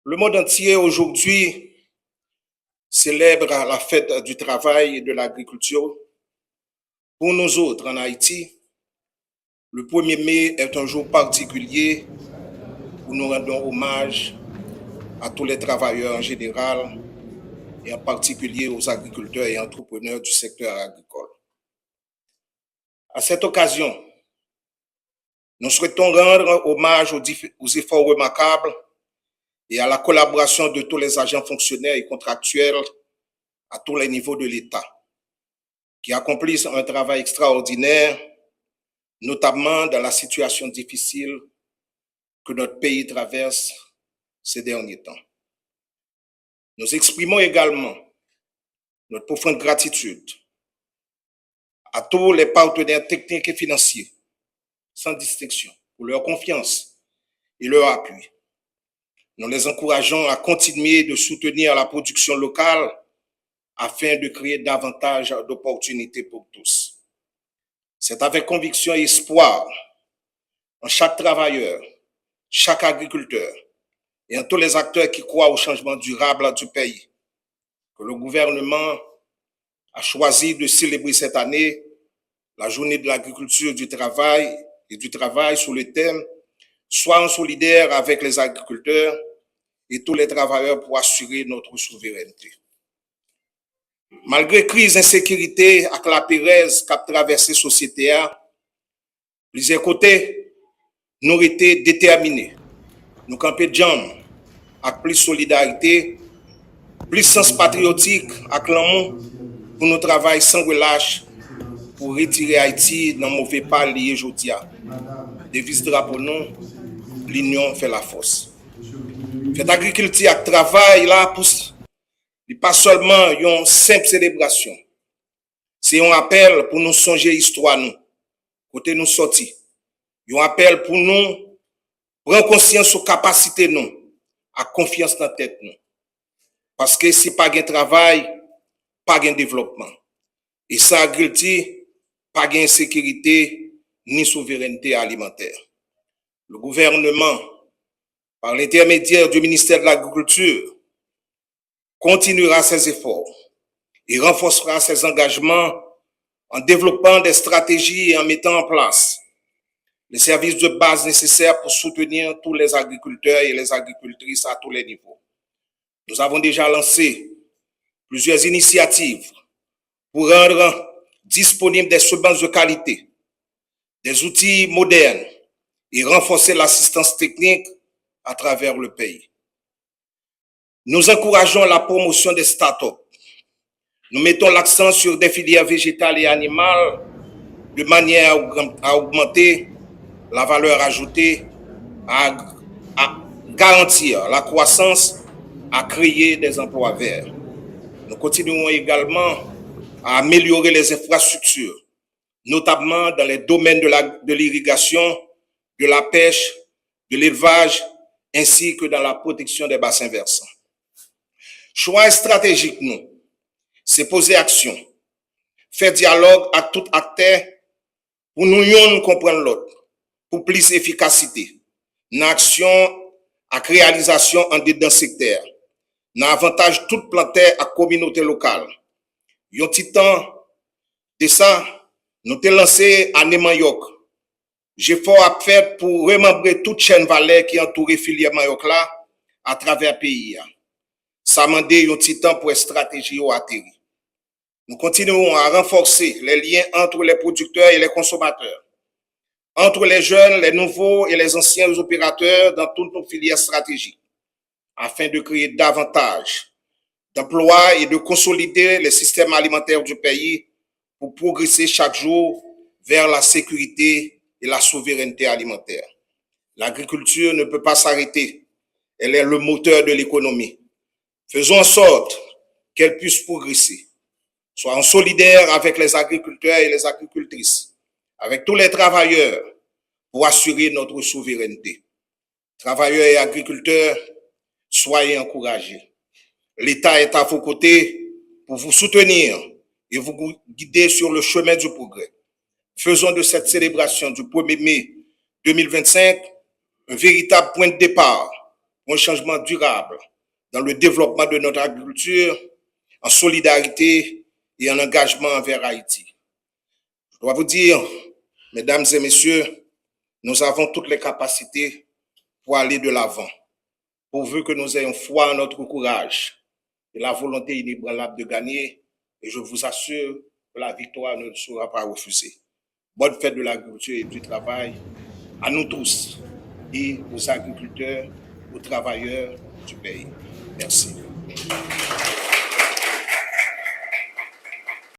Le monde entier aujourd'hui célèbre la fête du travail et de l'agriculture. Pour nous autres en Haïti, le 1er mai est un jour particulier où nous rendons hommage à tous les travailleurs en général et en particulier aux agriculteurs et entrepreneurs du secteur agricole. À cette occasion, nous souhaitons rendre hommage aux efforts remarquables et à la collaboration de tous les agents fonctionnaires et contractuels à tous les niveaux de l'État, qui accomplissent un travail extraordinaire, notamment dans la situation difficile que notre pays traverse ces derniers temps. Nous exprimons également notre profonde gratitude à tous les partenaires techniques et financiers, sans distinction, pour leur confiance et leur appui. Nous les encourageons à continuer de soutenir la production locale afin de créer davantage d'opportunités pour tous. C'est avec conviction et espoir en chaque travailleur, chaque agriculteur et en tous les acteurs qui croient au changement durable du pays que le gouvernement a choisi de célébrer cette année la journée de l'agriculture et du travail sous le thème « Soyons solidaires avec les agriculteurs et tous les travailleurs pour assurer notre souveraineté ». Malgré crise d'insécurité et la pérèse qu'a traversé la société, plusieurs côtés nous été déterminés. Nous camper de jambes avec plus de solidarité, plus de sens patriotique avec l'amour pour nous travailler sans relâche pour retirer Haïti dans le mauvais pas lié aujourd'hui. Devise drapeau non, l'union fait la force. Cette agriculture et travail là pour pas seulement une simple célébration. C'est un appel pour nous songer l'histoire nous, côté nous sorti. Un appel pour nous prendre conscience aux capacités nous, à confiance dans la tête nous. Parce que si pas de travail, pas de développement. Et sans agriculture, pas de sécurité ni souveraineté alimentaire. Le gouvernement, par l'intermédiaire du ministère de l'Agriculture, continuera ses efforts et renforcera ses engagements en développant des stratégies et en mettant en place les services de base nécessaires pour soutenir tous les agriculteurs et les agricultrices à tous les niveaux. Nous avons déjà lancé plusieurs initiatives pour rendre disponibles des semences de qualité, des outils modernes et renforcer l'assistance technique à travers le pays. Nous encourageons la promotion des start-up. Nous mettons l'accent sur des filières végétales et animales de manière à augmenter la valeur ajoutée, à garantir la croissance, à créer des emplois verts. Nous continuons également à améliorer les infrastructures, notamment dans les domaines de l'irrigation, de la pêche, de l'élevage, ainsi que dans la protection des bassins versants. Choix stratégique, nous, c'est poser action, faire dialogue à tout acteur pour nous comprendre l'autre, pour plus d'efficacité, dans action à réalisation en dedans secteur, dans avantage toute plantaire à communauté locale. Yon petit temps de ça, nous avons lancé à Nemayok. J'ai fort à faire pour remembrer toute chaîne valeur qui entoure filière Mayok là à travers le pays. Ça m'a demandé un petit temps pour une stratégie au atterri. Nous continuons à renforcer les liens entre les producteurs et les consommateurs, entre les jeunes, les nouveaux et les anciens opérateurs dans toutes nos filières stratégiques, afin de créer davantage d'emplois et de consolider les systèmes alimentaires du pays pour progresser chaque jour vers la sécurité et la souveraineté alimentaire. L'agriculture ne peut pas s'arrêter. Elle est le moteur de l'économie. Faisons en sorte qu'elle puisse progresser. Soyons solidaires avec les agriculteurs et les agricultrices, avec tous les travailleurs, pour assurer notre souveraineté. Travailleurs et agriculteurs, soyez encouragés. L'État est à vos côtés pour vous soutenir et vous guider sur le chemin du progrès. Faisons de cette célébration du 1er mai 2025 un véritable point de départ pour un changement durable dans le développement de notre agriculture, en solidarité et en engagement envers Haïti. Je dois vous dire, mesdames et messieurs, nous avons toutes les capacités pour aller de l'avant, pourvu que nous ayons foi en notre courage et la volonté inébranlable de gagner, et je vous assure que la victoire ne sera pas refusée. Bonne fête de l'agriculture et du travail à nous tous et aux agriculteurs, aux travailleurs du pays. Merci.